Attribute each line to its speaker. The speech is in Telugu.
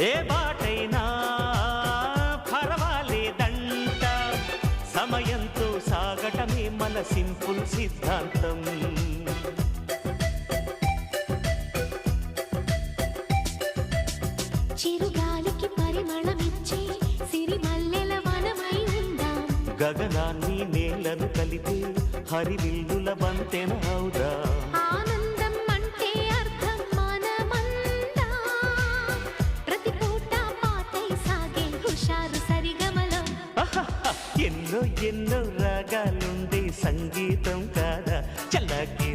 Speaker 1: ఏ బాటైనా పర్వాలేదంట, సమయంతో సాగటమే మన సింపుల్ సిద్ధాంతం.
Speaker 2: చిరుగాలికి పరిమళమిచ్చే సిరిమల్లెల వనమై ఉందాం,
Speaker 1: గగనాన్ని నేలను కలిపే హరివిల్లుల బంతెన అవుదాం.
Speaker 2: ఆనందం అంటే అర్థం మనమందా, ప్రతి పూట పాటై సాగే హుషారు సరిగమలో.
Speaker 1: ఎన్నో ఎన్నో రాగాలుండే సంగీతం కాదా, చల్లకి